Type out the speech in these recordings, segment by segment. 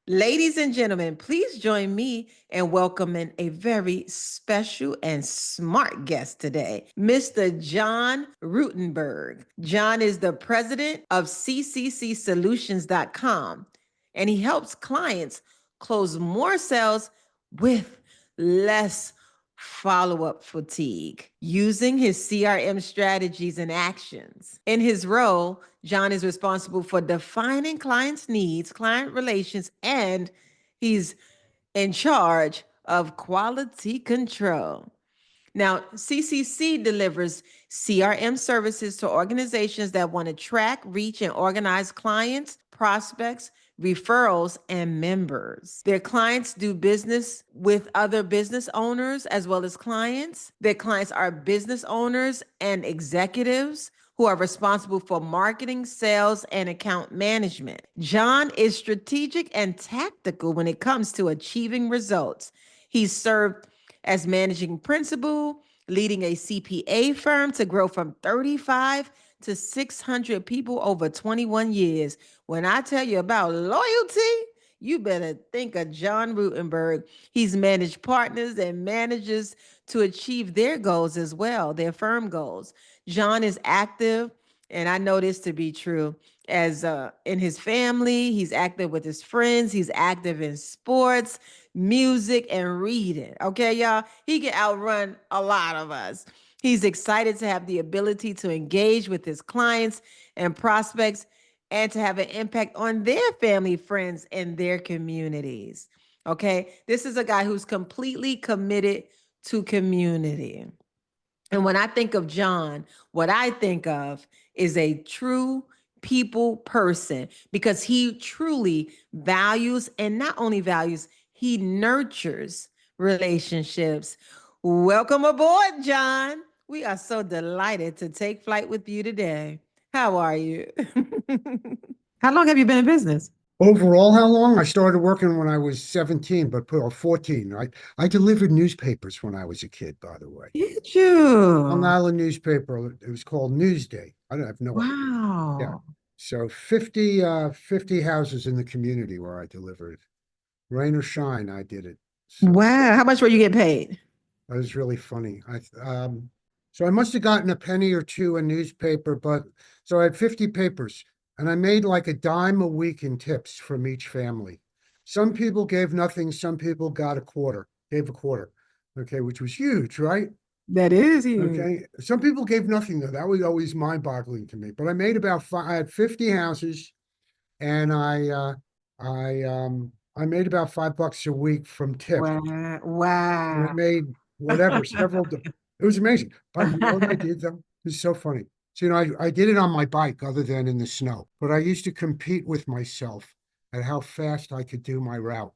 Ladies and gentlemen, please join me in welcoming a very special and smart guest today, Mr. Jon Rutenberg. Jon is the president of CCCSolutions.com, and he helps clients close more sales with less follow up fatigue using his CRM strategies and actions. In his role, Jon is responsible for defining clients' needs, client relations, and he's in charge of quality control. Now, CCC delivers CRM services to organizations that want to track, reach, and organize clients, prospects, referrals, and members. Their clients do business with other business owners as well as clients. Their clients are business owners and executives who are responsible for marketing, sales, and account management. Jon is strategic and tactical when it comes to achieving results. He's served as managing principal, leading a CPA firm to grow from 35 to 600 people over 21 years. When I tell you about loyalty, you better think of Jon Rutenberg. He's managed partners and managers to achieve their goals as well, their firm goals. Jon is active, and I know this to be true, as in his family. He's active with his friends. He's active in sports, music, and reading. Okay, y'all? He can outrun a lot of us. He's excited to have the ability to engage with his clients and prospects and to have an impact on their family, friends, and their communities. Okay, this is a guy who's completely committed to community. And when I think of Jon, what I think of is a true people person because he truly values, and not only values, he nurtures relationships. Welcome aboard, Jon. We are so delighted to take flight with you today. How are you? How long have you been in business? Overall, how long? I started working when I was 17, or 14. I delivered newspapers when I was a kid, by the way. Did Long you? Island newspaper. It was called Newsday. I don't have no idea. Yeah. Wow. So 50 houses in the community where I delivered. Rain or shine, I did it. So Wow. How much were you getting paid? that was really funny. So I must have gotten a penny or two a newspaper, but so I had 50 papers and I made like a dime a week in tips from each family. Some people gave nothing, some people got gave a quarter. Okay, which was huge, right? That is huge. Okay. Some people gave nothing though. That was always mind-boggling to me. But I made about I had 50 houses and I made about $5 a week from tips. Wow. And I Wow. made whatever, it was amazing. But you know what I did though? It was so funny. So, I did it on my bike other than in the snow, but I used to compete with myself at how fast I could do my route.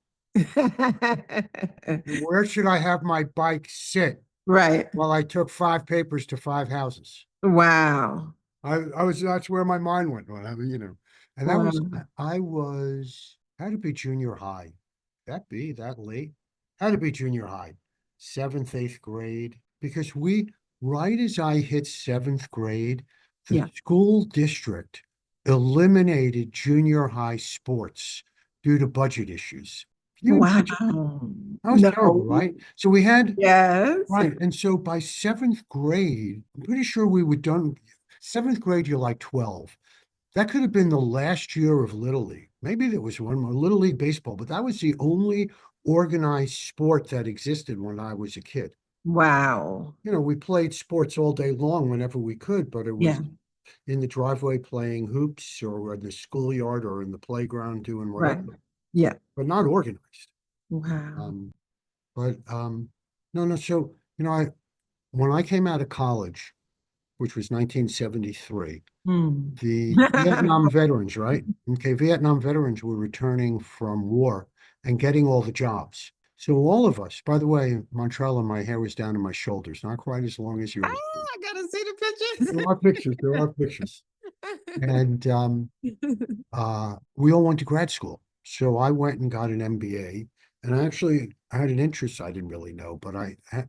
Where should I have my bike sit Right. while I took 5 papers to 5 houses? Wow. That's where my mind went when and Wow. I was, had to be junior high. That be that late? Had to be junior high, seventh, eighth grade, because right as I hit seventh grade, the Yeah. school district eliminated junior high sports due to budget issues. Can you imagine? Wow. That was terrible, No. right? So we had, Yes. right. And so by seventh grade, I'm pretty sure we were done. Seventh grade, you're like 12. That could have been the last year of Little League. Maybe there was one more Little League baseball, but that was the only organized sport that existed when I was a kid. Wow. We played sports all day long whenever we could, but it Yeah. was in the driveway playing hoops or in the schoolyard or in the playground doing Right. whatever, Yeah. but not organized. Wow. Um, but no, no. So, when I came out of college, which was 1973, Hmm. the Vietnam veterans, right? Okay, Vietnam veterans were returning from war and getting all the jobs. So all of us, by the way, Montrella, my hair was down to my shoulders, not quite as long as Ah, yours. I gotta see the pictures. There are pictures, there are pictures. And we all went to grad school. So I went and got an MBA. And I had an interest I didn't really know, but I had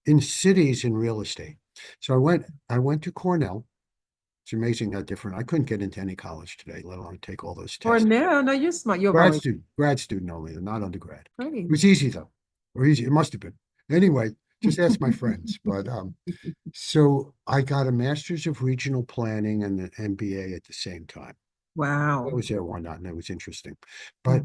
in cities in real estate. So I went to Cornell It's amazing how different. I couldn't get into any college today, let alone take all those Or tests. no, no, you're smart. You're always Grad student only, not undergrad. It great. was easy though, or easy. It must have been. Anyway, just ask my friends. But so I got a master's of regional planning and an MBA at the same time. I Wow. was there, why not? And it was interesting. But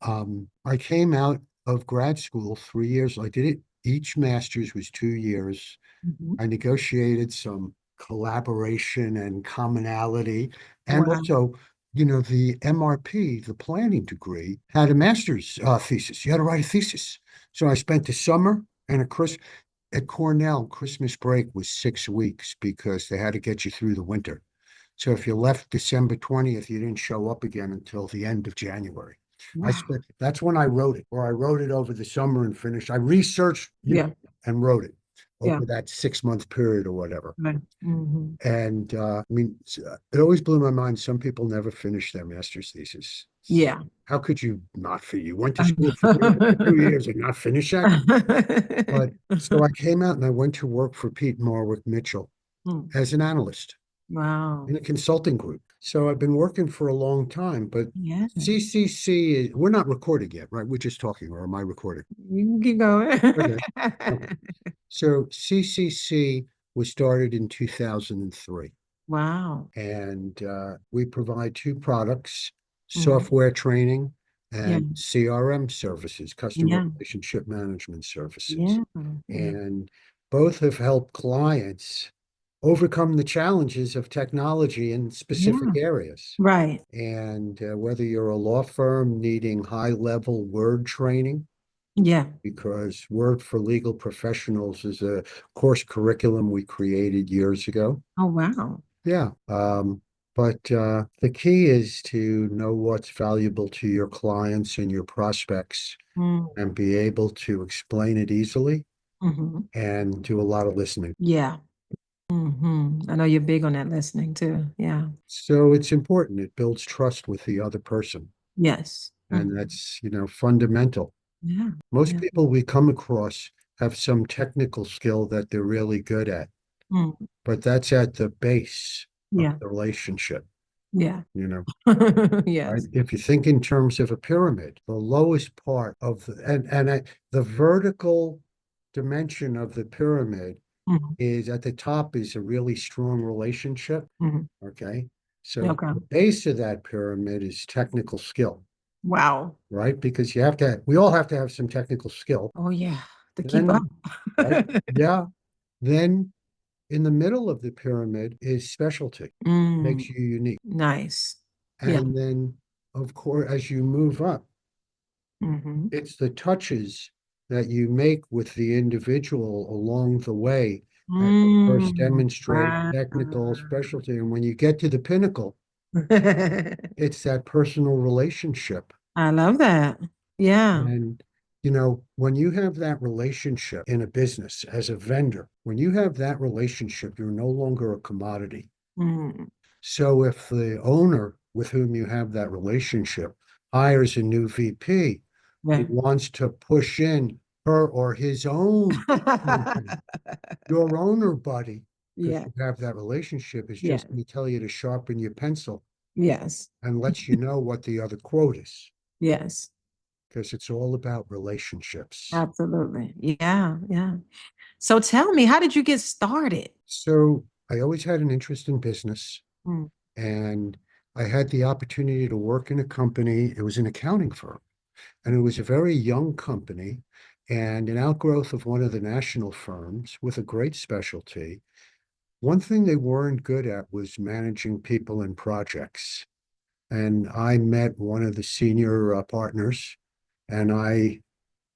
Mm, I came out of grad school 3 years. I did it. Each master's was 2 years. mhm. I negotiated some collaboration and commonality. And Wow. also, the MRP, the planning degree, had a master's thesis. You had to write a thesis. So I spent the summer and at Cornell, Christmas break was 6 weeks because they had to get you through the winter. So if you left December 20th, you didn't show up again until the end of January. Wow. That's when I wrote it, or I wrote it over the summer and finished. I researched, Yeah. and wrote it Yeah. over that 6 month period or whatever. Right. Hmm. And I mean, it always blew my mind. Some people never finish their master's thesis. Yeah. How could you not finish? You went to school for 2 years and not finish that? But so I came out and I went to work for Pete Marwick Mitchell Mm. as an analyst Wow. in a consulting group. So I've been working for a long time, but Yeah. CCC, we're not recording yet, right? We're just talking, or am I recording? You can keep going. Okay. Okay. So CCC was started in 2003, Wow. and we provide two products: Mhm. software training Yeah. and CRM services, customer Yeah. relationship management services. Yeah. Yeah. And both have helped clients overcome the challenges of technology in specific Yeah. areas. Right. And whether you're a law firm needing high level Word training, Yeah. because Word for Legal Professionals is a course curriculum we created years ago. Oh, wow. Yeah. But the key is to know what's valuable to your clients and your prospects Mm. and be able to explain it easily Hmm. and do a lot of listening. Yeah. I know you're big on that listening too. Yeah. So it's important. It builds trust with the other person. Yes. And that's, fundamental. Yeah. Most Yeah. people we come across have some technical skill that they're really good at, Mm. but that's at the base of Yeah. the relationship, Yeah. you know, right? Yes. If you think in terms of a pyramid, the lowest part of the vertical dimension of the pyramid Mhm. is at the top is a really strong relationship. Mhm. Okay. So Okay. the base of that pyramid is technical skill, Wow. right? Because we all have to have some technical skill. Oh yeah. To keep up. Then, right? Yeah. Then in the middle of the pyramid is specialty, Mm. makes you unique. Nice. Yeah. And then, of course, as you move up, Hmm. it's the touches that you make with the individual along the way that first demonstrate Wow. technical specialty. And when you get to the pinnacle, it's that personal relationship. I love that. Yeah. And, when you have that relationship in a business as a vendor, when you have that relationship, you're no longer a commodity. Mm. So if the owner with whom you have that relationship hires a new VP who Yeah. wants to push in her or his own company, your owner buddy, because Yeah. you have that relationship, is Yeah. just going to tell you to sharpen your pencil Yes. and lets you know what the other quote is, Yes. because it's all about relationships. Absolutely. Yeah. Yeah. So tell me, how did you get started? So I always had an interest in business, Mm. and I had the opportunity to work in a company. It was an accounting firm, and it was a very young company and an outgrowth of one of the national firms with a great specialty. One thing they weren't good at was managing people and projects. And I met one of the senior partners, and I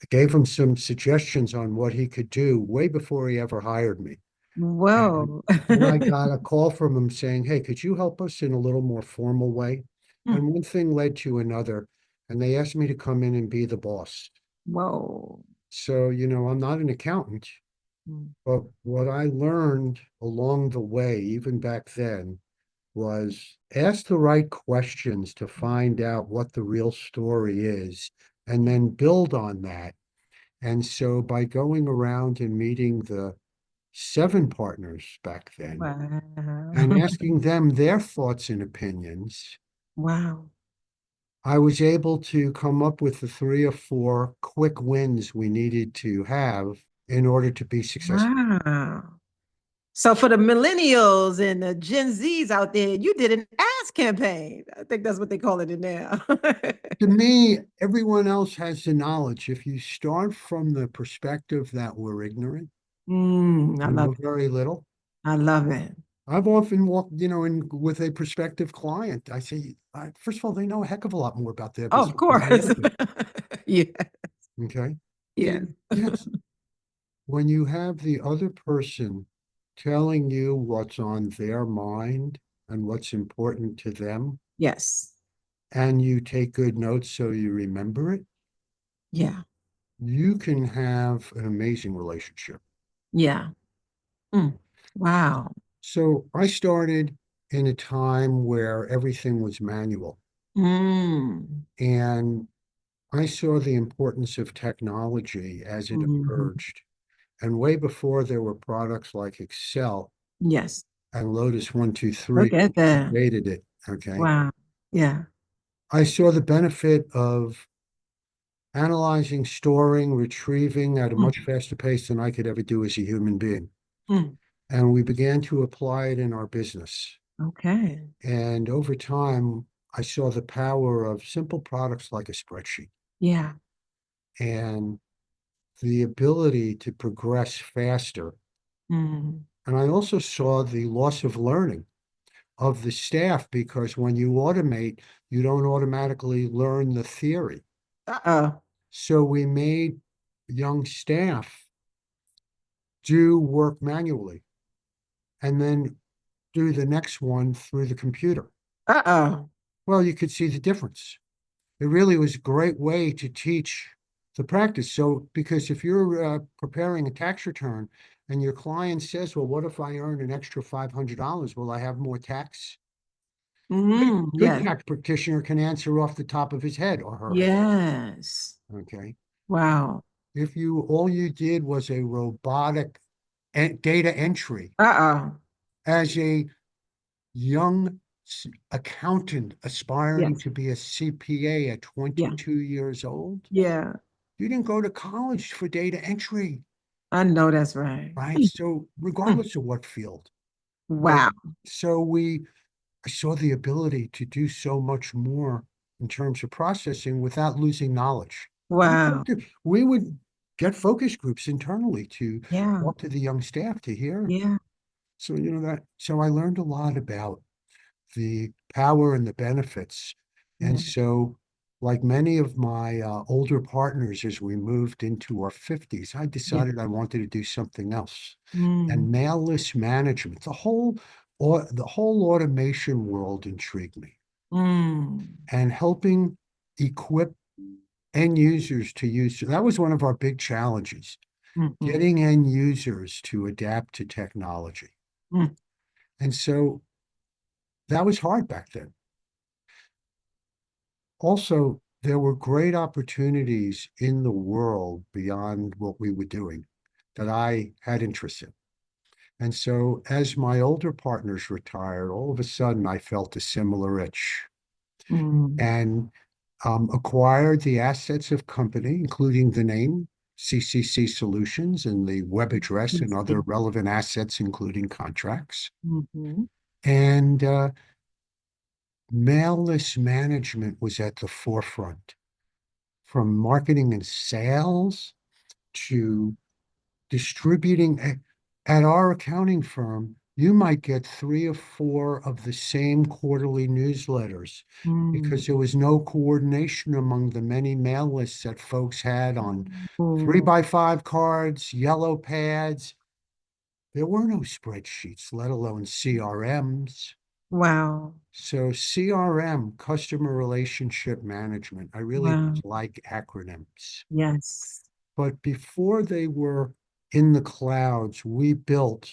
gave him some suggestions on what he could do way before he ever hired me. And Whoa. then I got a call from him saying, "Hey, could you help us in a little more formal way?" Mm. And one thing led to another, and they asked me to come in and be the boss. Whoa. So, I'm not an accountant, Mm. but what I learned along the way, even back then, was ask the right questions to find out what the real story is, and then build on that. And so by going around and meeting the 7 partners back then and Wow. asking them their thoughts and opinions, Wow. I was able to come up with the 3 or 4 quick wins we needed to have in order to be successful. Wow. So for the millennials and the Gen Zs out there, you did an ass campaign. I think that's what they call it in there. To me, everyone else has the knowledge. If you start from the perspective that we're ignorant I and love know it. very little, I love it. I've often walked, in with a prospective client. I say, first of all, they know a heck of a lot more about their Oh, of business than I course. ever did. Yeah. Okay. Yeah. And yes, when you have the other person telling you what's on their mind and what's important to them, Yes. and you take good notes so you remember it, Yeah. you can have an amazing relationship. Yeah. Mm. Wow. So I started in a time where everything was manual, Mm. and I saw the importance of technology as it Mhm. emerged. And way before there were products like Excel Yes. and Lotus Look 123 at that. created it. Okay. Wow. Yeah. I saw the benefit of analyzing, storing, retrieving at a Mm. much faster pace than I could ever do as a human being. Mm. And we began to apply it in our business. Okay. And over time, I saw the power of simple products like a spreadsheet Yeah. and the ability to progress faster. Mm. And I also saw the loss of learning of the staff because when you automate, you don't automatically learn the theory. Uh-oh. So we made young staff do work manually and then do the next one through the computer. Uh-oh. Well, you could see the difference. It really was a great way to teach the practice. So, because if you're preparing a tax return and your client says, well, what if I earn an extra $500? Will I have more tax? Good Yes. tax practitioner can answer off the top of his head or her head. Yes. Okay. Wow. If you all you did was a robotic data entry Uh-oh. as a young accountant aspiring Yes. to be a CPA at Yeah. 22 years old, Yeah. you didn't go to college for data entry, I know that's right. right? So Mm. regardless of what field. But Wow. so I saw the ability to do so much more in terms of processing without losing knowledge. Wow. We would get focus groups internally to Yeah. talk to the young staff to hear. Yeah. So, so I learned a lot about the power and the benefits. And Yeah. so, like many of my older partners, as we moved into our 50s, I Yeah. decided I wanted to do something else. Mm. And mail list management, the whole automation world intrigued me. Mm. And helping equip end users to use, that was one of our big challenges, Mhm. getting end users to adapt to technology. Mm. And so that was hard back then. Also, there were great opportunities in the world beyond what we were doing that I had interest in. And so as my older partners retired, all of a sudden I felt a similar itch Mm. and acquired the assets of company, including the name CCC Solutions and the web address and other Mhm. relevant assets, including contracts. Mhm. And mail list management was at the forefront, from marketing and sales to distributing. At our accounting firm, you might get 3 or 4 of the same quarterly newsletters Mm. because there was no coordination among the many mail lists that folks had on three Oh, by five cards, yellow pads. There were no spreadsheets, let alone CRMs. wow. So CRM, customer relationship management, I really Wow. like acronyms. Yes. But before they were in the clouds, we built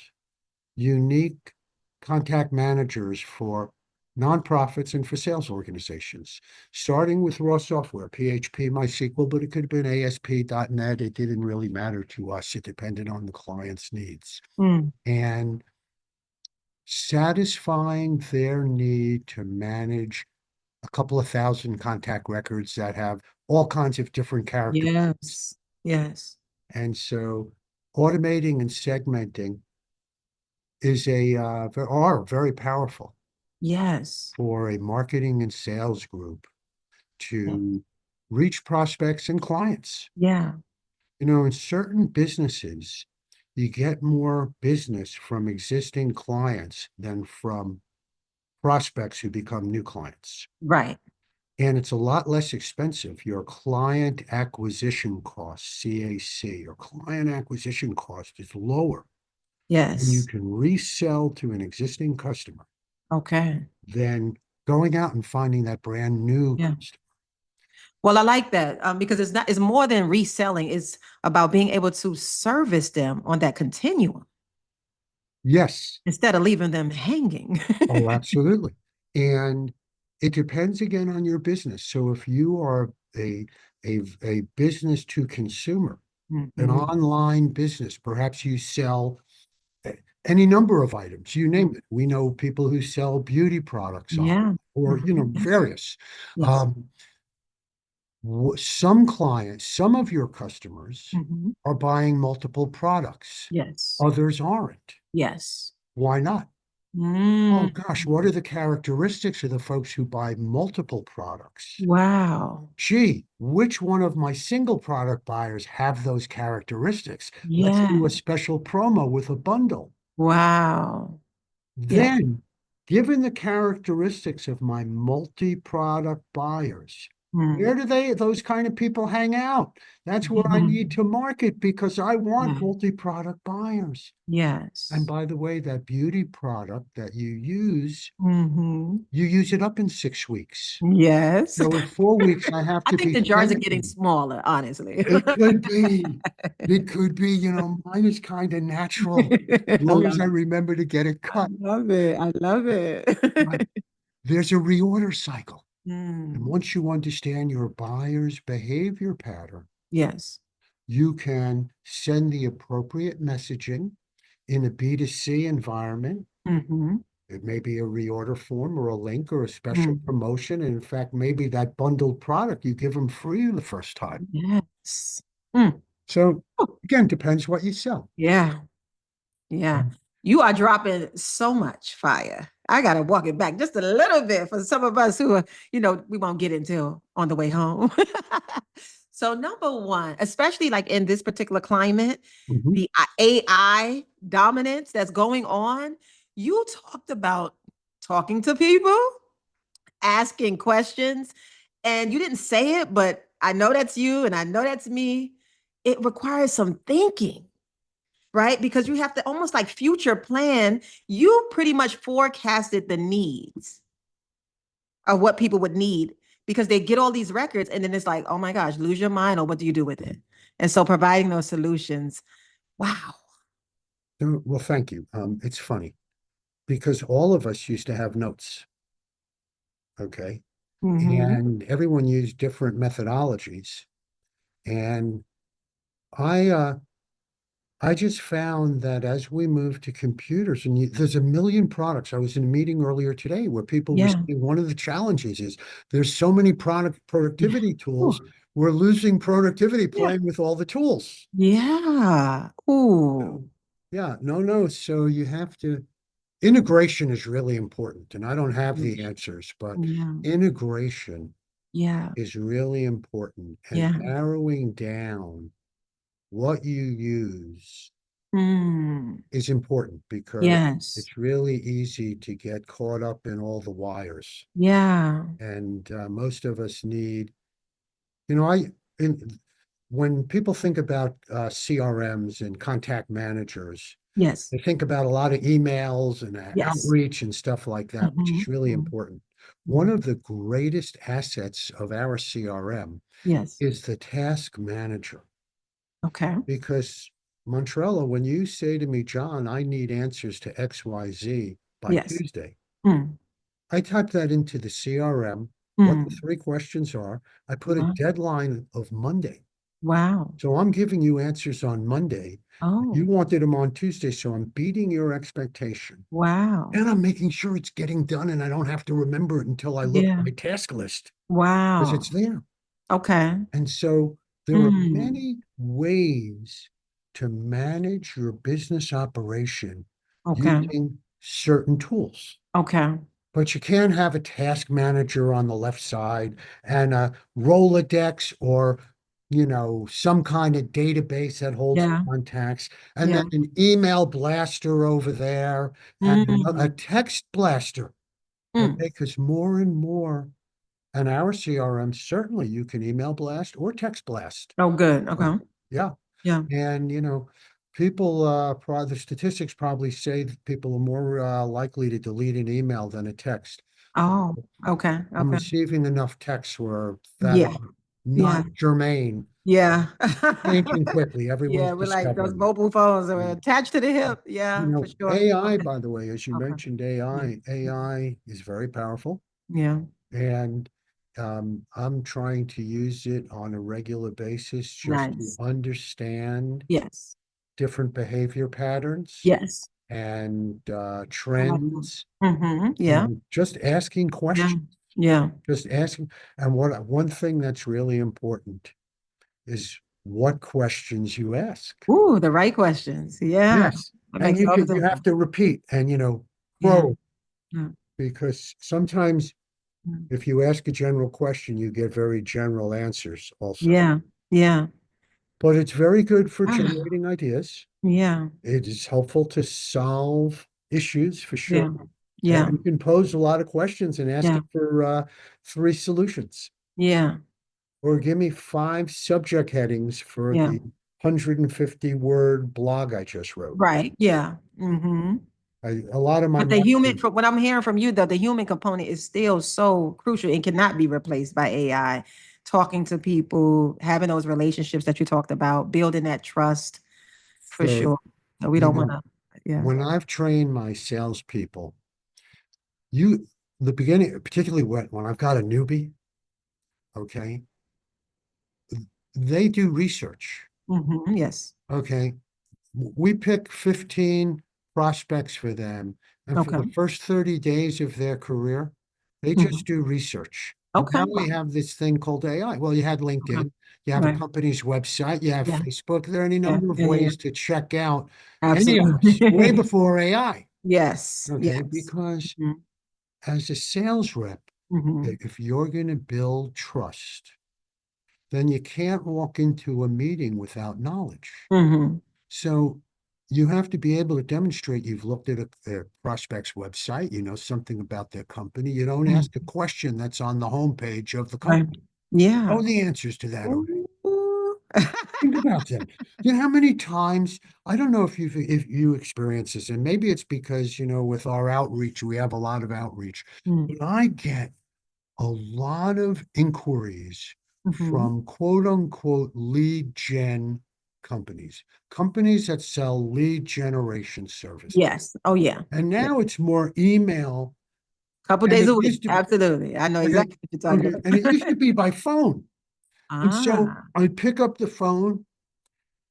unique contact managers for nonprofits, and for sales organizations, starting with raw software, PHP, MySQL, but it could have been ASP.NET. It didn't really matter to us. It depended on the client's needs. Mm. And satisfying their need to manage a couple of thousand contact records that have all kinds of different characteristics. Yes. Yes. And so automating and segmenting is are very powerful Yes. for a marketing and sales group Yeah. to reach prospects and clients. Yeah. In certain businesses, you get more business from existing clients than from prospects who become new clients. Right. And it's a lot less expensive. Your client acquisition cost, CAC, or client acquisition cost is lower when you Yes. can resell to an existing customer Okay. than going out and finding that brand new Yeah. customer. Well, I like that because it's more than reselling. It's about being able to service them on that continuum Yes. instead of leaving them hanging. Oh, absolutely. And it depends again on your business. So if you are a business to consumer, an Mhm. online business, perhaps you sell any number of items, you name it. We know people who sell beauty products on, Yeah. or Mhm. Yes. various. Yes. Um, some clients, some of your customers Mhm. are buying multiple products. Yes. Others aren't. Yes. Why not? Oh Mm. gosh, what are the characteristics of the folks who buy multiple products? Wow. Gee, which one of my single product buyers have those characteristics? Let's Yeah. do a special promo with a bundle. Wow. Yeah. Then, given the characteristics of my multi-product buyers, Mm. where do those kind of people hang out? That's where I need to market because I want Yeah. multi-product buyers. And Yes. by the way, that beauty product that Hmm. you use it up in 6 weeks. Yes. So in 4 weeks, I have I to think be the jars are sending getting you. smaller, honestly. It could be. It could be, mine is kind of natural, as I long as love I it. remember to get it I cut. love it. I love But it. there's a reorder cycle. And Mm. once you understand your buyer's behavior pattern, Yes. you can send the appropriate messaging in a B2C environment. Hmm. It may be a reorder form or a link or a special promotion. And in fact, maybe that bundled product you give them free the first time. Yes. Mm. So Oh, again, depends what you sell. yeah. Yeah. You are dropping so much fire. I gotta walk it back just a little bit for some of us who are, we won't get into on the way home. So number one, especially like in this particular climate, Mhm. the AI dominance that's going on, you talked about talking to people, asking questions, and you didn't say it, but I know that's you and I know that's me. It requires some thinking, right? Because you have to almost like future plan. You pretty much forecasted the needs of what people would need because they get all these records and then it's like, oh my gosh, lose your mind or what do you do with it? And so providing those solutions, wow. Well, thank you. It's funny because all of us used to have notes, okay? Hmm. And everyone used different methodologies. And I just found that as we move to computers, and there's a million products. I was in a meeting earlier today where people were Yeah. saying one of the challenges is there's so many product Yeah. productivity tools, Ooh. we're losing productivity Yeah. playing with all the tools. Yeah. Ooh. So, yeah, no. So you have to, integration is really important. And I don't have the answers, but Yeah. integration Yeah. is really important. And Yeah. narrowing down what you use Mm. is important because Yes. it's really easy to get caught up in all the wires. Yeah. And most of us need, you know, I, in, when people think about CRMs and contact managers, Yes. they think about a lot of emails and Yes. outreach and stuff like that, which Hmm. is really important. One Hmm. of the greatest assets of our CRM Yes. is the task manager. Okay. Because Montrella, when you say to me, John, I need answers to XYZ by Yes. Tuesday, Mm. I type that into the CRM, what the Mm. 3 questions are. I put a Wow. deadline of Monday. Wow. So I'm giving you answers on Monday. You Oh, wanted them on Tuesday, so I'm beating your expectation. wow. And I'm making sure it's getting done and I don't have to remember it until I look at Yeah. my task list because Wow. it's there. Okay. And so there are Mm. many ways to manage your business operation Okay. using certain tools. Okay. But you can't have a task manager on the left side and a Rolodex or, some kind of database that holds Yeah. contacts, and Yeah. then an email blaster over there and a Mm. text blaster. Mm. Okay, because more and more, and our CRM, certainly you can email blast or text blast. Oh, good. Okay. Yeah. Yeah. And, people, the statistics probably say that people are more likely to delete an email than a text. Oh, okay. I'm Okay. receiving enough texts where that Yeah. are not Yeah. germane, Yeah. changing quickly. Everyone's Yeah. We're like those discovering it. mobile phones are Yeah. attached to the hip. Yeah, for sure. AI, Okay. by the way, as you Okay. mentioned, Yeah. AI is very powerful. Yeah. And I'm trying to use it on a regular basis just to Nice. understand Yes. different behavior patterns Yes. and I like that. trends, Mm-hmm. Yeah. just asking Yeah. questions, Yeah. just asking. And one thing that's really important is what questions you ask. Ooh, the right questions. Yeah. Yes. That And makes all the you have difference. to repeat and, Yeah. probe, Yeah. because sometimes Mm. if you ask a general question, you get very general answers also. Yeah. Yeah. But it's very good for Ah, generating ideas. yeah. It is helpful to solve issues for sure. Yeah. And Yeah. you can pose a lot of questions and ask Yeah. it for 3 solutions. Yeah. Or give me 5 subject headings for Yeah. the 150-word blog I just wrote. Right. Yeah. Mm-hmm. A lot of my But the human, marketing, from what I'm hearing from you, though, the human component is still so crucial and cannot be replaced by AI. Talking to people, having those relationships that you talked about, building that trust for so, sure. So we you don't want know, to, yeah. when I've trained my salespeople, you, the beginning, particularly when I've got a newbie, okay, they do research. Mm-hmm. Yes. Okay. We pick 15 prospects for them. And for Okay. the first 30 days of their career, they Mhm. just do research. And Okay. now we Wow. have this thing called AI. Well, you had Okay. LinkedIn, you have a Right. company's website, you have Yeah. Facebook. There are any Yeah. number of Yeah. Yeah. ways to check out any of us way Absolutely. before AI. Yes. Okay. Yes. Because Mm-hmm. as a sales rep, Mm-hmm. if you're going to build trust, then you can't walk into a meeting without knowledge. Mm-hmm. So you have to be able to demonstrate you've looked at their prospect's website, you know something about their company. You don't ask a Mm-hmm. question that's on the homepage of the Right. company. Yeah. Know the answers to that already. Ooh. Think about them. You know how many times, I don't know if you experience this, and maybe it's because, with our outreach, we have a lot of outreach, Mm. but I get a lot of inquiries Mhm. from quote unquote lead gen companies, companies that sell lead generation services. Yes. Oh, yeah. And Yeah. now it's more email, Couple and days it a week. used to, Absolutely. I know okay, exactly what you're talking okay, and it used about. to be by phone. And so Ah. I'd pick up the phone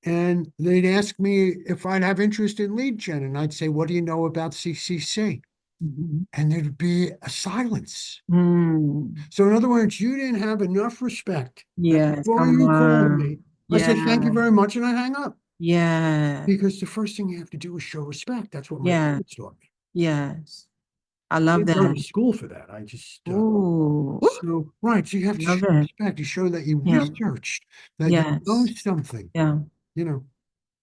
and they'd ask me if I'd have interest in lead gen. And I'd say, what do you know about CCC? Mhm. And there'd be a silence. Mm. So in other words, you didn't have enough respect. And Yes. before Come you called me, on. I said, thank you Yeah. very much, and I hang up. Yeah. Because the first thing you have to do is show respect. That's what my Yeah. parents taught me. Yes. I I love didn't go that. to school for that. I just Ooh. Ooh. so right. So you have to Love show it. respect. You show that you Yeah. researched, that you know Yes. something, Yeah. you know,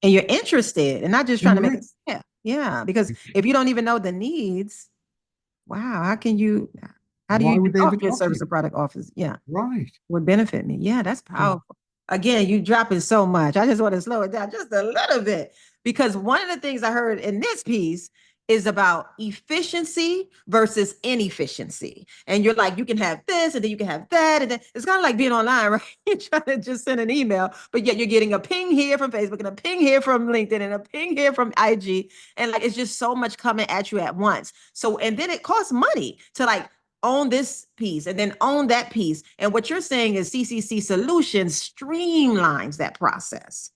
And you're interested and not just and trying to make right. a yeah. Yeah. Because if you don't even know the needs, wow, how do you Why even would they know ever if your talk to service you? or product offers? Yeah. Right. Would benefit me. Yeah, that's So powerful. Again, you dropping so much. I just want to slow it down just a little bit because one of the things I heard in this piece is about efficiency versus inefficiency. And you're like, you can have this and then you can have that. And then it's kind of like being online, right? You're trying to just send an email, but yet you're getting a ping here from Facebook and a ping here from LinkedIn and a ping here from IG. And like, it's just so much coming at you at once. So, and then it costs money to like own this piece and then own that piece. And what you're saying is CCC Solutions streamlines that process.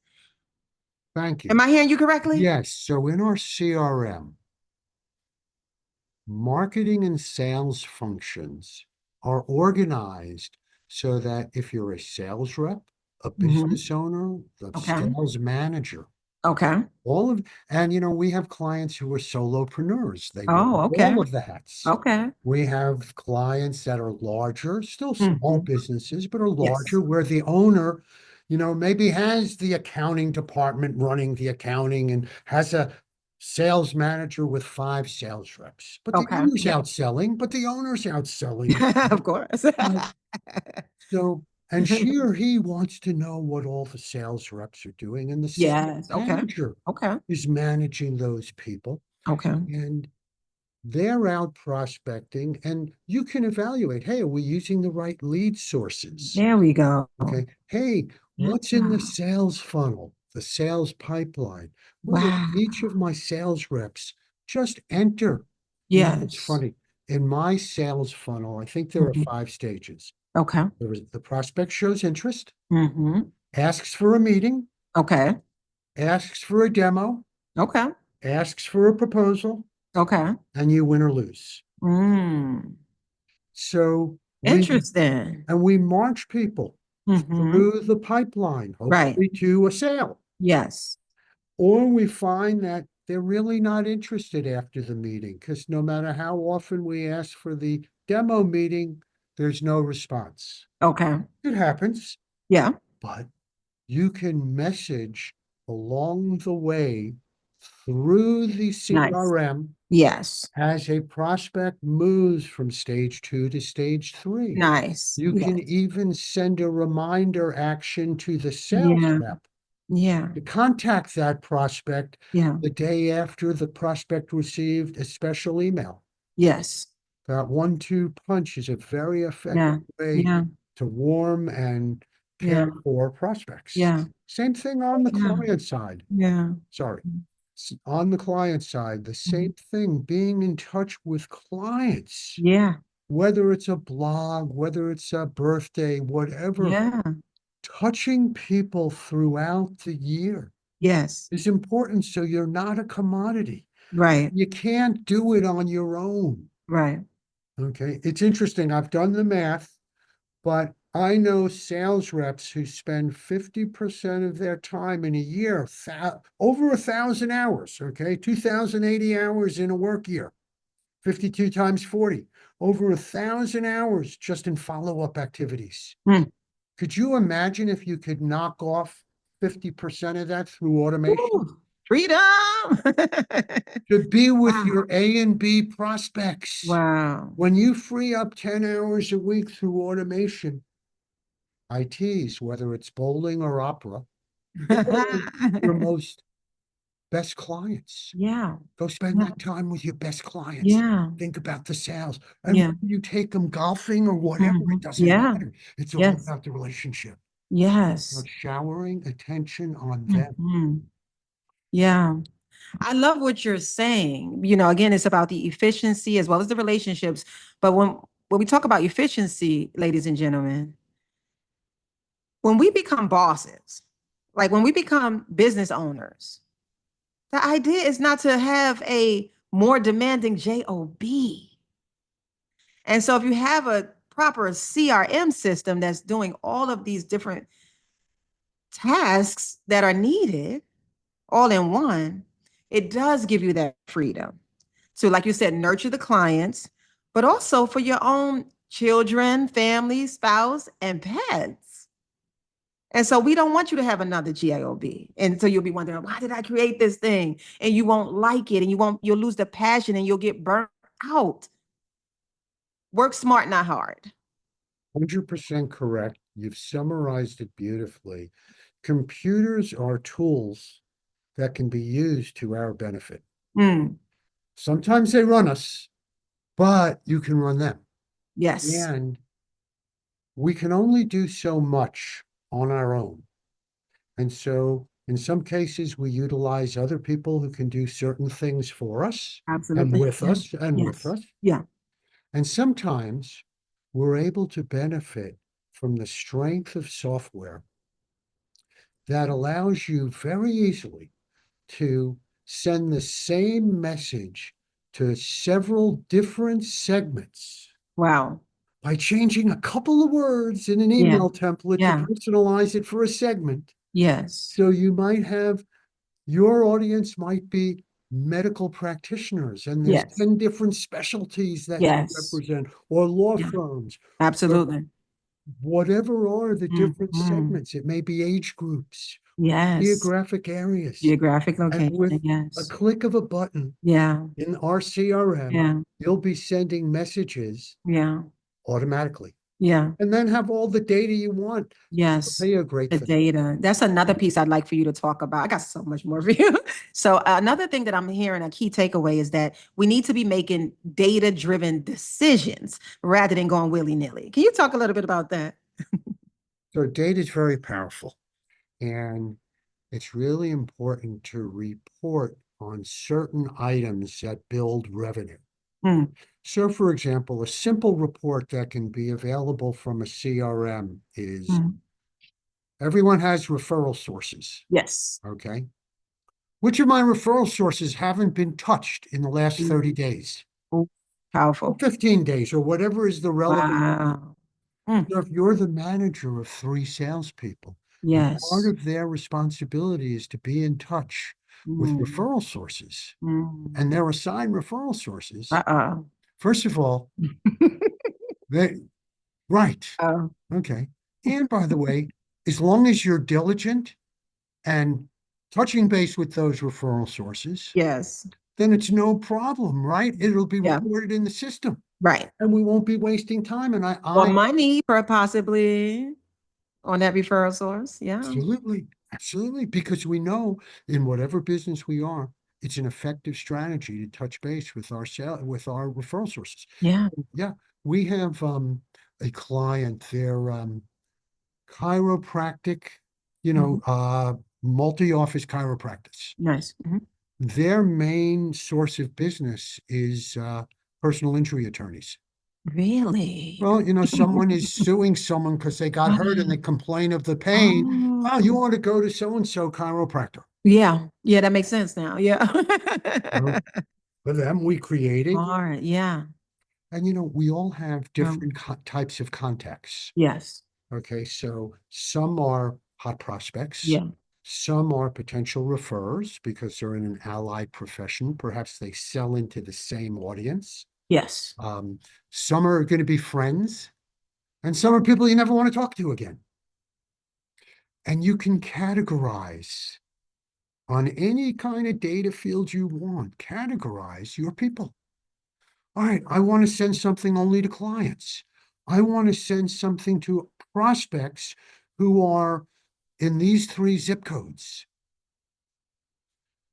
Thank you. Am I hearing you correctly? Yes, so in our CRM, marketing and sales functions are organized so that if you're a sales rep, a Mm-hmm. business owner, the Okay. sales manager, Okay. all of, and we have clients who are solopreneurs. They wear Oh, okay. all of the hats. Okay. We have clients that are larger, still small Mm-hmm. businesses, but are larger, Yes. where the owner, maybe has the accounting department running the accounting and has a sales manager with 5 sales reps. But the Okay. owner's Yeah. out selling, but the owner's out selling. Of course. Right. So, and she or he wants to know what all the sales reps are doing, and the sales Yes. Okay. manager Okay. is managing those people. Okay. And they're out prospecting, and you can evaluate, hey, are we using the right lead sources? There we go. Okay. Hey, Yeah. what's in the sales funnel, the sales pipeline? Well, Wow. each of my sales reps just enter. It's Yes. funny. In my sales funnel, I think there are Mhm. 5 stages. Okay. There is the prospect shows interest, Mm-hmm. asks for a meeting, Okay. asks for a demo, Okay. asks for a proposal, Okay. and you win or lose. Mm. So Interesting. we march people Mm-hmm. through the pipeline, Right. hopefully to a sale. Yes. Or we find that they're really not interested after the meeting, because no matter how often we ask for the demo meeting, there's no response. Okay. It happens, Yeah. but you can message along the way through the Nice. CRM Yes. as a prospect moves from stage 2 to stage 3. Nice. You can Yes. even send a reminder action to the sales Yeah. rep Yeah. to contact that prospect Yeah. the day after the prospect received a special email. Yes. That 1-2 punch is a very effective Yeah. way Yeah. to warm and care Yeah. for prospects. Yeah. Same thing on the Yeah. client side. Yeah. Sorry. On the client side, the Mhm. same thing, being in touch with clients, Yeah. whether it's a blog, whether it's a birthday, whatever, Yeah. touching people throughout the year Yes. is important, so you're not a commodity. Right. You can't do it on your own. Right. Okay. It's interesting. I've done the math, but I know sales reps who spend 50% of their time in a year, over 1,000 hours. Okay. 2,080 hours in a work year, 52 times 40, over 1,000 hours just in follow-up activities. Mm. Could you imagine if you could knock off 50% of that through automation? Woo. Freedom. To be with Wow. your A and B prospects. Wow. When you free up 10 hours a week through automation, ITs, whether it's bowling or opera, they are your most best clients. Yeah. Go spend Yeah. that time with your best clients. Yeah. Think about the sales. And Yeah. when you take them golfing or whatever, it Mhm. doesn't Yeah. matter. It's all Yes. about the relationship. Yes. About showering attention on them. Mhm. Yeah. I love what you're saying. Again, it's about the efficiency as well as the relationships. But when we talk about efficiency, ladies and gentlemen, when we become bosses, like when we become business owners, the idea is not to have a more demanding job. And so if you have a proper CRM system that's doing all of these different tasks that are needed all in one, it does give you that freedom. So, like you said, nurture the clients, but also for your own children, family, spouse, and pets. And so we don't want you to have another GIOB. And so you'll be wondering, why did I create this thing? And you won't like it and you'll lose the passion and you'll get burnt out. Work smart, not hard. 100% correct. You've summarized it beautifully. Computers are tools that can be used to our benefit. Mm, Sometimes they run us, but you can run them. Yes. And we can only do so much on our own. And so in some cases, we utilize other people who can do certain things for us and Absolutely. with Yeah. us and with Yes. us. Yeah. And sometimes we're able to benefit from the strength of software that allows you very easily to send the same message to several different segments Wow. by changing a couple of words in an Yeah. email template to Yeah. personalize it for a segment. Yes. So you might have your audience might be medical practitioners, and there's Yes. 10 different specialties that you Yes. represent, or law Yeah. firms, or Absolutely. whatever are the different Mhm. segments. It may be age groups, Yes. geographic areas. Geographic And with location. a Yes. click of a button Yeah. in our CRM, Yeah. you'll be sending messages Yeah. automatically Yeah. and then have all the data you want. I'll tell Yes. you a great The thing. data. That's another piece I'd like for you to talk about. I got so much more for you. So another thing that I'm hearing, a key takeaway is that we need to be making data-driven decisions rather than going willy-nilly. Can you talk a little bit about that? So data is very powerful, and it's really important to report on certain items that build revenue. Mm, So, for example, a simple report that can be available from a CRM is mm. everyone has referral sources. Yes. Okay. Which of my referral sources haven't been touched in the last 30 Mm. days Oh, or powerful. 15 days or whatever is the relevant? Wow. Mm. So if you're the manager of 3 salespeople, and part Yes. of their responsibility is to be in touch with Mm, referral sources and mm. their assigned referral sources, Uh-oh. first of all, they, right. Oh, Okay. And by the way, as long as you're diligent and touching base with those referral sources, yes. then it's no problem, right? It'll be Yeah. recorded in the system Right. and we won't be wasting time. And Or I money for possibly on that referral source. Yeah. absolutely, absolutely, because we know in whatever business we are, it's an effective strategy to touch base with with our referral sources. Yeah. Yeah, we have a client, they're chiropractic, Mhm. multi-office chiropractic. Nice. Mhm. Their main source of business is personal injury attorneys. Really? Well, someone is suing someone because they got hurt and they Wow. complain of the pain. Oh, Oh, you want to go to so-and-so chiropractor. yeah. Yeah, that makes sense now. Yeah. So for them, we created, Smart. Yeah. and we all have Um, different types of contacts. yes. Okay, so some are hot prospects, Yeah. some are potential referrers because they're in an allied profession. Perhaps they sell into the same audience. Yes. Um, some are going to be friends, and some are people you never want to talk to again. And you can categorize on any kind of data field you want, categorize your people. All right, I want to send something only to clients. I want to send something to prospects who are in these 3 zip codes.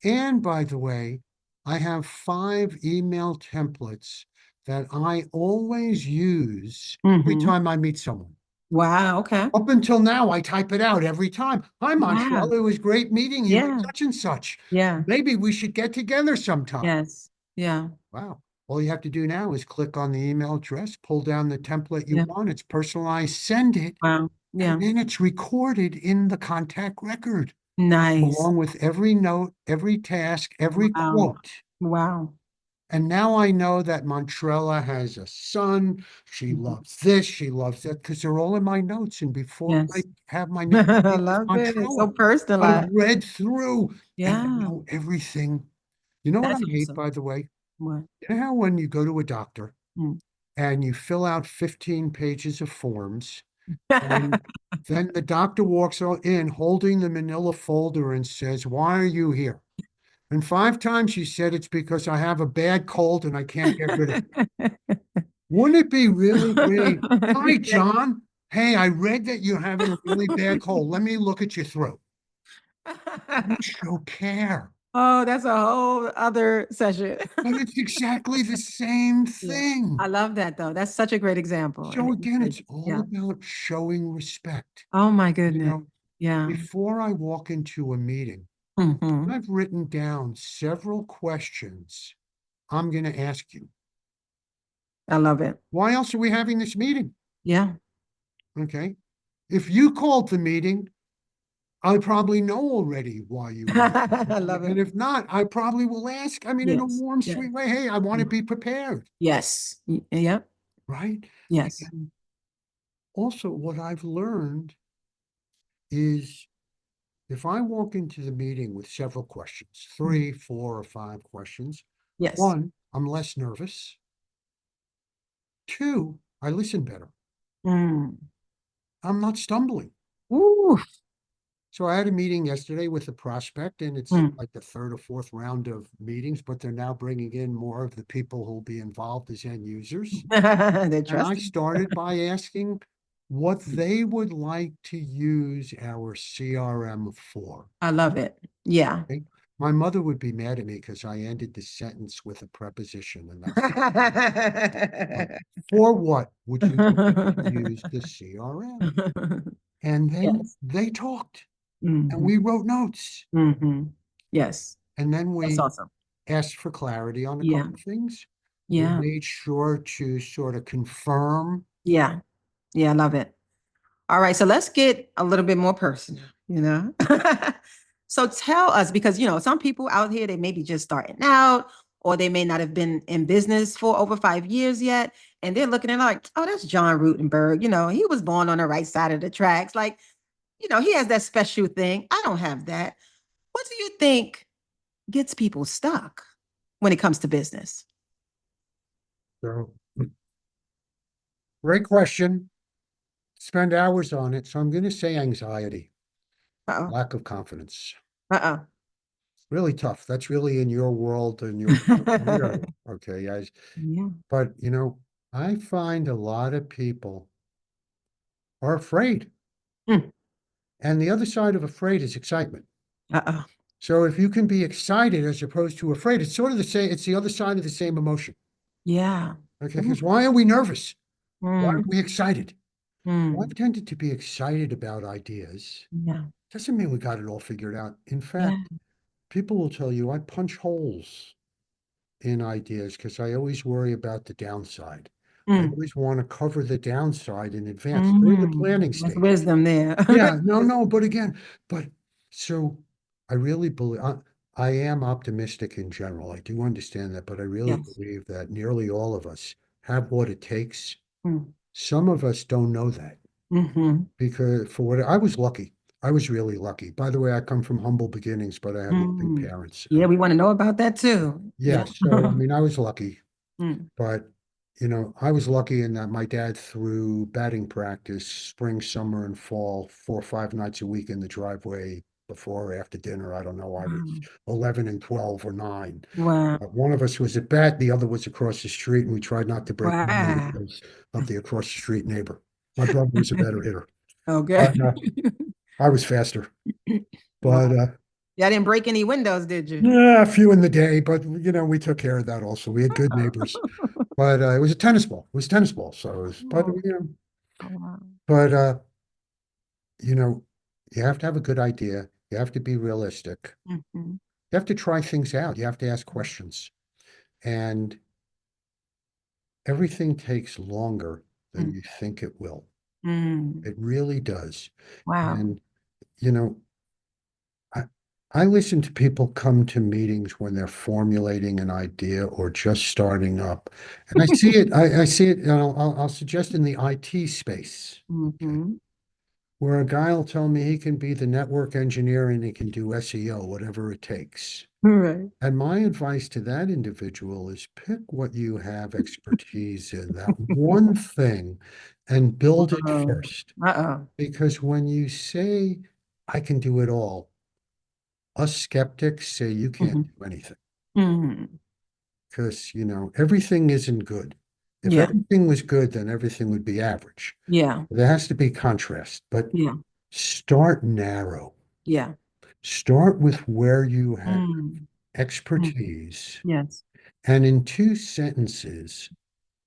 And by the way, I have 5 email templates that I always use every Hmm. time I meet someone. Wow. Okay. Up until now, I type it out every time. Hi, Wow. Montreal. It was great meeting you at Yeah. such and such. Yeah. Maybe we should get together sometime. Yes. Yeah. Wow. All you have to do now is click on the email address, pull down the template you Yeah. want. It's personalized, send it, Wow. and Yeah. then it's recorded in the contact record, Nice. along with every note, every task, every Wow. quote. Wow. And now I know that Montrella has a son. She Mhm. loves this. She loves that because they're all in my notes. And before I Yes. have my next I meeting with love it. So Montrella, I've personalized. read through and I Yeah. know everything. You know what I That's hate, awesome. by the way? What? You know how when you go to a doctor Mm. and you fill out 15 pages of forms, and then the doctor walks in holding the manila folder and says, "Why are you here?" And 5 times she said, "It's because I have a bad cold and I can't get rid of it." Wouldn't it be really great? Hi, John. Hey, I read that you're having a really bad cold. Let me look at your throat. You show care. Oh, that's a whole other session. But it's exactly the same Yeah. thing. I love that though. That's such a great example. So again, it's all Yeah. about showing respect. Oh my You goodness. know, Yeah. before I walk into a meeting, Hmm. I've written down several questions I'm going to ask you. I love it. Why else are we having this meeting? Yeah. Okay. If you called the meeting, I probably know already why you want I to. love And it. if not, I probably will ask, I mean, in a Yes. warm, Yes. sweet way, hey, I want to be prepared, Yes. Yep. right? Yes. And also, what I've learned is if I walk into the meeting with several questions, Mm. 3, 4, or 5 questions, Yes. one, I'm less nervous. Two, I listen better. Mm. I'm not stumbling. Ooh. So I had a meeting yesterday with a prospect, and it's Mm. like the third or fourth round of meetings, but they're now bringing in more of the people who'll be involved as end users. They're And I trusting. started by asking what they would like to use our CRM for. I love it. Yeah. Okay? My mother would be mad at me because I ended the sentence with a preposition, and that's but for what would you like to use the CRM? And then Yes. they talked and Hmm. we wrote notes. Hmm. Yes. And then That's we awesome. asked for clarity on a Yeah. couple of things. We Yeah. made sure to sort of confirm. Yeah. Yeah. I love it. All right, so let's get a little bit more personal, you know? So tell us, because, some people out here, they may be just starting out, or they may not have been in business for over 5 years yet. And they're looking at like, oh, that's Jon Rutenberg. He was born on the right side of the tracks. Like, he has that special thing. I don't have that. What do you think gets people stuck when it comes to business? So great question. Spend hours on it. So I'm going to say anxiety, Uh-oh. lack of confidence. Uh-oh. Really tough. That's really in your world and your career. Okay, guys. Yeah. But I find a lot of people are afraid. Mm. And the other side of afraid is excitement. Uh-oh. So if you can be excited as opposed to afraid, it's sort of the same, it's the other side of the same emotion. Yeah. Okay, Ooh. because why are we nervous? Why Mm. are we excited? Well, I've Mm. tended to be excited about ideas. Yeah. Doesn't mean we got it all figured out. In Yeah. fact, people will tell you I punch holes in ideas because I always worry about the downside. I Mm. always want to cover the downside in advance during the Mm. planning That's stage. wisdom there. Yeah, no, but again, but so I really believe I am optimistic in general. I do understand that, but I really Yes. believe that nearly all of us have what it takes. Mm. Some of us don't know that Hmm. because for what I was lucky. I was really lucky. By the way, I come from humble beginnings, but I had loving Mm. parents. Yeah, we want to know about that too. Yeah, Yeah. so I mean, I was lucky. Mm. But, I was lucky in that my dad threw batting practice spring, summer, and fall 4 or 5 nights a week in the driveway before or after dinner. I don't know. I was Wow. 11 and 12 or 9. Wow. One of us was at bat, the other was across the street, and we tried not to break the Wow. windows of the across the street neighbor. My brother was a better hitter, Okay. but I was faster. Wow. But Y'all didn't break any windows, did you? yeah, a few in the day, but we took care of that also. We had good neighbors. But it was a tennis ball. It was a tennis ball. So it was, but Oh, oh, wow. but you know, you have to have a good idea. You have to be realistic. Hmm. You have to try things out. You have to ask questions. And everything takes longer than you think it will. Mm. It really does. Wow. And you know, I I listen to people come to meetings when they're formulating an idea or just starting up. And I see it, I'll suggest in the IT space. Okay. Hmm. Where a guy will tell me he can be the network engineer and he can do SEO, whatever it takes. Right. And my advice to that individual is pick what you have expertise in, that one thing, and build it Uh-oh. first. Uh-oh. Because when you say, I can do it all, us skeptics say you can't Hmm. do anything. Hmm. Because, everything isn't good. If Yeah. everything was good, then everything would be average. Yeah. There has to be contrast, but Yeah. start narrow. Yeah. Start with where you have Mm, mm, expertise, yes. and in 2 sentences,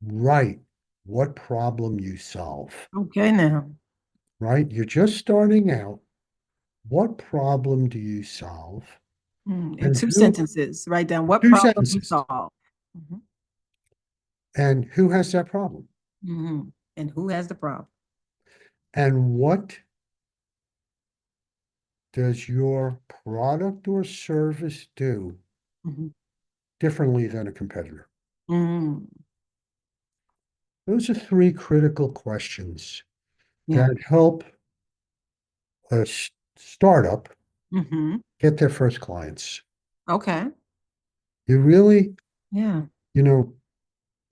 write what problem you solve, Okay, now. right? You're just starting out. What problem do you solve? In And two who, sentences, write down what two problem you sentences, solve. Hmm. and who has that problem? Hmm. And who has the problem? And what does your product or service do Hmm. differently than a competitor? Mm, Those are 3 critical questions yeah. that help a startup Hmm. get their first clients. Okay. You really, Yeah. you know,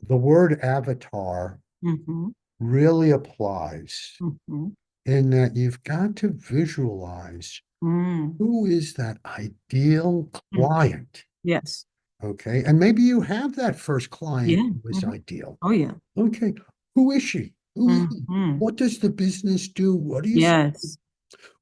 the word avatar Hmm. really applies Hmm. in that you've got to visualize Mm, who is that ideal mm, client. yes. Okay. And maybe you have that first client Yeah. who is Hmm. ideal. Oh, yeah. Okay. Who is she? Who's he? Hmm. What does the business do? What do you, Yes.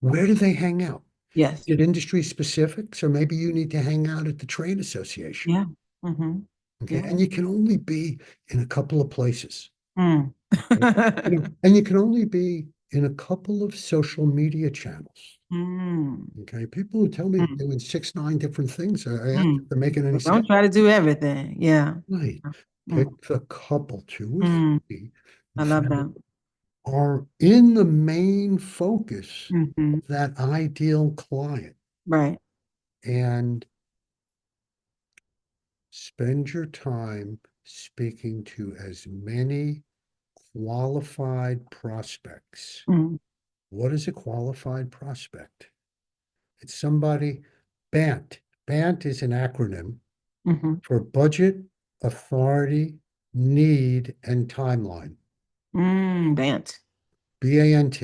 where do they hang out? Yes. Is it industry specific? So maybe you need to hang out at the trade association. Yeah. Hmm. Okay. Yeah. And you can only be in a couple of places. Mm. Okay? And you can only be in a couple of social media channels. Mm. Okay. People who tell me they're Mm. doing 6, 9 different things, I ask if Mm. they're making any Well, don't sense. try to do everything. Yeah. Right. Mm. Pick the couple, 2 or 3 I love that that. are in the main focus Hmm. of that ideal client, Right. and spend your time speaking to as many qualified prospects. Mm. What is a qualified prospect? It's somebody, BANT. BANT is an acronym Hmm. for budget, authority, need, and timeline. Bant. BANT.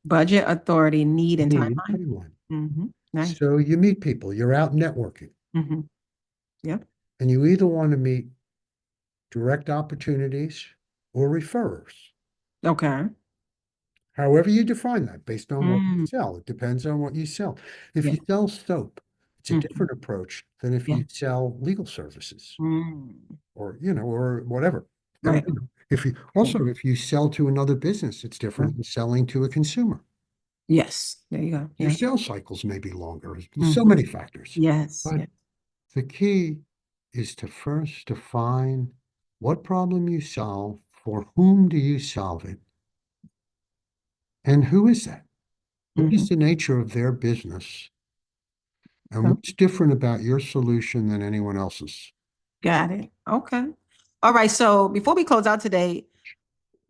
Budget, authority, need, and Need, timeline. timeline. Nice. So you meet people, you're out networking, Hmm. Yeah. and you either want to meet direct opportunities or referrers. Okay. However you define that, based on what you Mm. sell. It depends on what you sell. If Yeah. you sell soap, it's a Hmm. different approach than if Yeah. you sell legal services Mm. or, or whatever. Right. If you Okay. also, if you sell to another business, it's Right. different than selling to a consumer. Yes. There you go. Your Yeah. sales cycles may be longer. There's so Hmm. many factors. Yes. But Yes. the key is to first define what problem you solve, for whom do you solve it, and who is that? What Hmm. is the nature of their business? And what's different about your solution than anyone else's? Got it. Okay. All right. So before we close out today,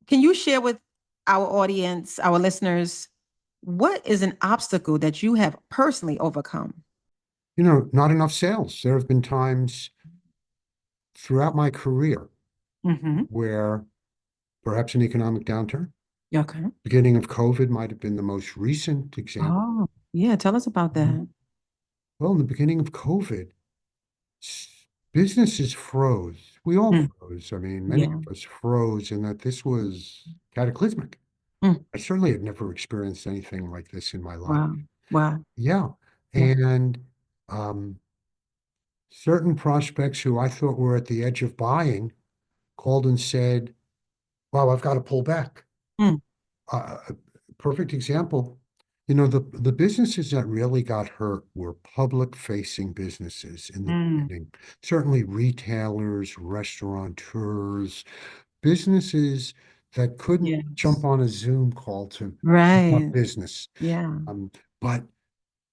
can you share with our audience, our listeners, what is an obstacle that you have personally overcome? Not enough sales. There have been times throughout my career Hmm. where perhaps an economic downturn, Okay. beginning of COVID might have been the most recent example. Oh, yeah. Tell us about that. Well, in the beginning of COVID, businesses froze. We all Mm. froze. I mean, many Yeah. of us froze, and that this was cataclysmic. Mm. I certainly had never experienced anything like this in my life. Wow. Wow. Yeah. Yeah. And um, certain prospects who I thought were at the edge of buying called and said, wow, I've got to pull back. Mm. A perfect example, the businesses that really got hurt were public facing businesses in the Mm. beginning. Certainly retailers, restaurateurs, businesses that couldn't jump Yes. on a Zoom call to Right. business. Yeah. But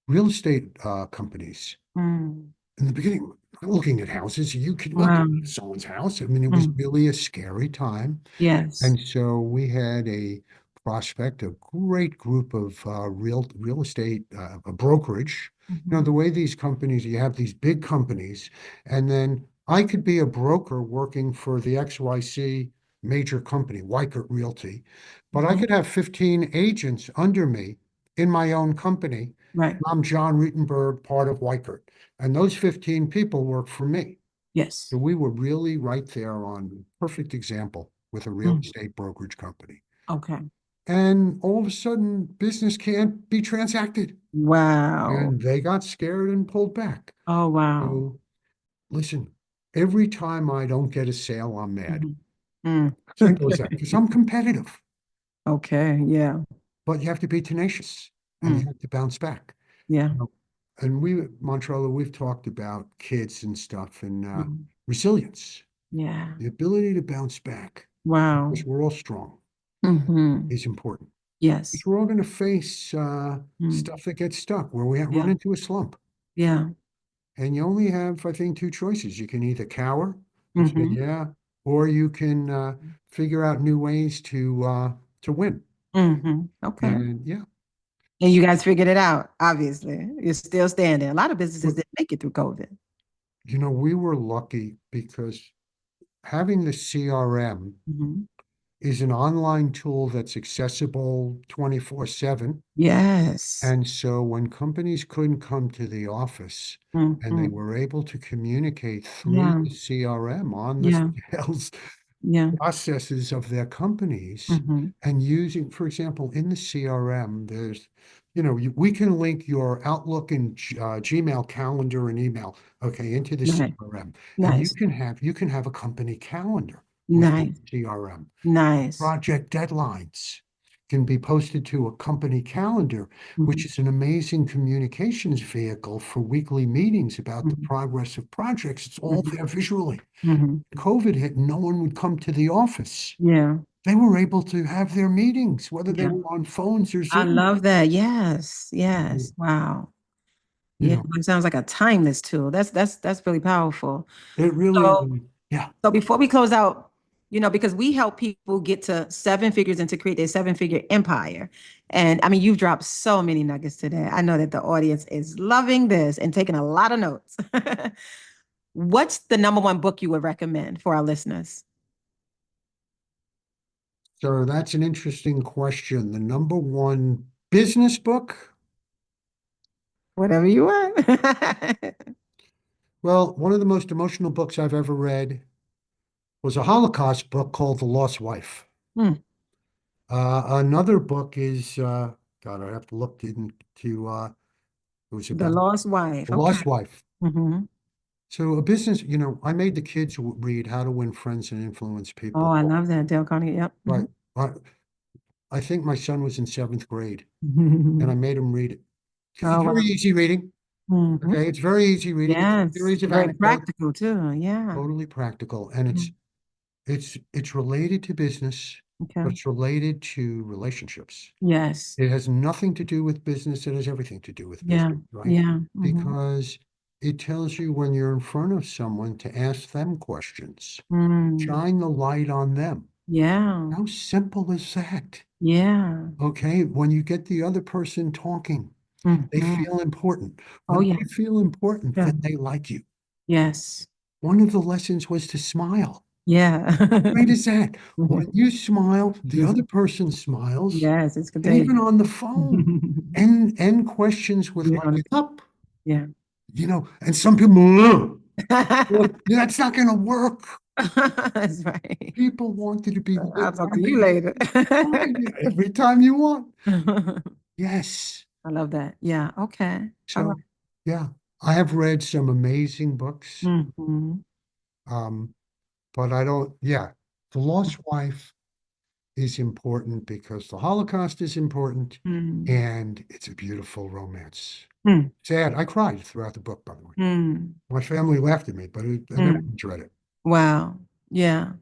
real estate companies Mm. in the beginning, looking at houses, you could look Wow. at someone's house. I mean, it was Mm. really a scary time. Yes. And so we had a prospect, a great group of real estate, a brokerage. Hmm. The way these companies, you have these big companies, and then I could be a broker working for the XYC major company, Weichert Realty, but I Hmm. could have 15 agents under me in my own company. Right. I'm Jon Rutenberg, part of Weichert, and those 15 people work for me. Yes. So we were really right there on perfect example with a real Mm. estate brokerage company. Okay. and all of a sudden business can't be transacted. Wow. And they got scared and pulled back. Oh, wow. So listen, every time I don't get a sale, I'm mad. Mhm. Mm. Simple as that, because I'm competitive. Okay. Yeah. But you have to be tenacious and you Mm. have to bounce back. Yeah. You know, and Montrella, we've talked about kids and stuff and Mm. resilience, Yeah. the ability to bounce back, Wow. because we're all strong, Hmm. is important. Because Yes. we're all going to face Mm. stuff that gets stuck where we run Yeah. into a slump. Yeah. And you only have, I think, two choices. You can either cower and say, Hmm. yeah, or you can figure out new ways to win. Okay. And yeah, And you guys figured it out, obviously. You're still standing. A lot of businesses but didn't make it through COVID. we were lucky because having the CRM Hmm. is an online tool that's accessible 24/7. Yes. And so when companies couldn't come to the office and they Hmm. were able to communicate through Yeah. the CRM on the Yeah. sales Yeah. processes of their companies Hmm. and using, for example, in the CRM, we can link your Outlook and Gmail calendar and email, okay, into the Nice. CRM. And Nice. you can have a company calendar within Nice. CRM. Nice. Project deadlines can be posted to a company calendar, which Hmm. is an amazing communications vehicle for weekly meetings about the Hmm. progress of projects. It's all Hmm. there visually. Hmm. COVID hit, no one would come to the office. Yeah. They were able to have their meetings, whether they Yeah. were on phones or I Zoom. love that. Yes. Yes. Wow. You Yeah. know, It sounds like a timeless tool. That's really powerful. it really, So yeah. So before we close out, because we help people get to seven figures and to create their seven-figure empire. And I mean, you've dropped so many nuggets today. I know that the audience is loving this and taking a lot of notes. What's the number one book you would recommend for our listeners? So that's an interesting question. The number one business book, Whatever you want. well, one of the most emotional books I've ever read was a Holocaust book called The Lost Wife. Hmm. Another book is, God, I have to look into, it was The about Lost Wife. The Okay. Lost Wife. Hmm. So a business, I made the kids read How to Win Friends and Influence Oh, People. I love that. Dale Carnegie. Yep. Right. I, I think my son was in seventh grade and Hmm. I made him read it because Oh, it's very wow. easy reading. Hmm. Okay. It's very easy reading. It's a Yes. series of Very anecdotes, practical too. Yeah. totally practical. And Mhm. it's related to business, Okay. but it's related to relationships. Yes. It has nothing to do with business. It has everything to do with Yeah. business, right? Yeah. Hmm. Because it tells you when you're in front of someone to ask them questions, Mm. shine the light on them. Yeah. How simple is that? Yeah. Okay, when you get the other person talking, they Hmm. feel important. Oh, When yeah. they feel important, Yeah. then they like you. Yes. One of the lessons was to smile. Yeah. How great is that? When you smile, the other person smiles. Yes, it's And even contagious. on the phone, end questions with Yeah. like up, Yeah. and some people, "Ugh." Well, that's not going to work. That's right. People want you to be lit I'll talk by to you the later. fire every time you want. Yes. I love that. Yeah. Okay. All right. So, yeah, I have read some amazing books, Mm-hmm. um, but I don't, yeah, The Lost Wife is important because the Holocaust is important Mm-hmm. and it's a beautiful romance. Sad. I cried throughout the book, by the way. Mm-hmm. My family laughed at me, but everyone's read it. Wow. Yeah.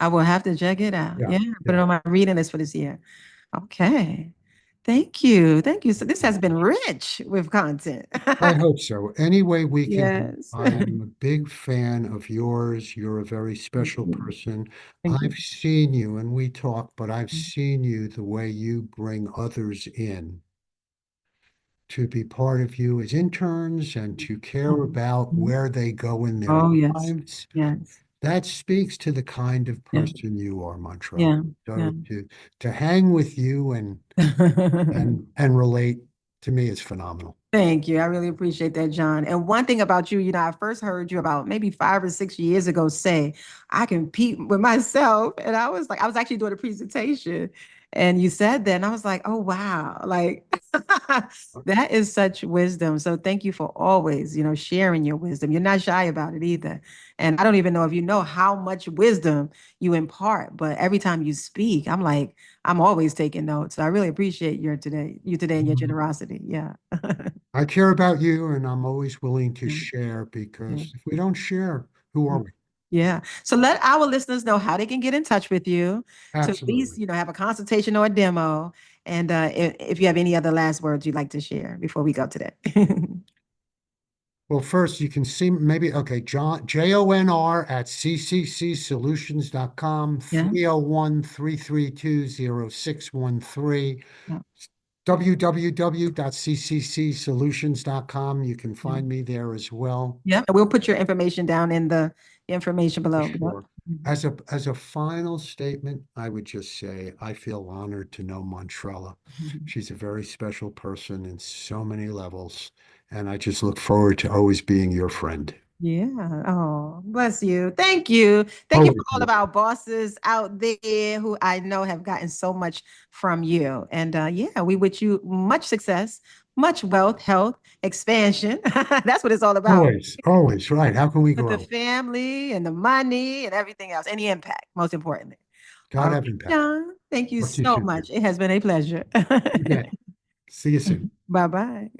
I will have to check it out. Yeah, Yeah. Put it yeah. on my reading list for this year. Okay. Thank you. Thank you. So this has been rich with content. I hope so. Any way we can help. Yes. I am a big fan of yours. You're a very Thank special you. person. Thank I've you. seen you and we talk, but I've seen you the way you bring others in to be part of you as interns and to care about Mhm. where they go in their Oh, yes. lives. Yes. That speaks to the kind of Yeah. person you are, Montrell. Yeah. Yeah. So to hang with you and relate to me is phenomenal. Thank you. I really appreciate that, John. And one thing about you, I first heard you about maybe 5 or 6 years ago say, I compete with myself. And I was like, I was actually doing a presentation. And you said that, and I was like, oh, wow. Like, that is such wisdom. So thank you for always, sharing your wisdom. You're not shy about it either. And I don't even know if you know how much wisdom you impart, but every time you speak, I'm like, I'm always taking notes. So I really appreciate you today and your Mhm. generosity. Yeah. I care about you and I'm always willing to Yeah. share Yeah. because if we don't share, who are Yeah. we? Yeah. So let our listeners know how they can get in touch with you to at least, Absolutely. have a consultation or a demo. And if you have any other last words you'd like to share before we go today. Well, first you can see maybe, okay, JONR at cccSolutions.com, Yeah. 301-332-0613, Yeah. www.cccSolutions.com. You can Yeah. find me there as well. Yeah. And we'll put your information down in the information below. Yep. Sure. As a final statement, I would just say I feel honored to know Montrella. Mhm. She's a very special person in so many levels, and I just look forward to always being your friend. Yeah. Oh, bless you. Thank you. Thank you for Always. all of our bosses out there who I know have gotten so much from you. And yeah, we wish you much success, much wealth, health, expansion. That's what it's all about. Always, always, right. How can we With the grow? family and the money and everything else, any impact, most importantly. All God have right, impact. John. Thank you Talk to you so soon, dear. much. It has been a pleasure. Okay. See you soon. Bye bye.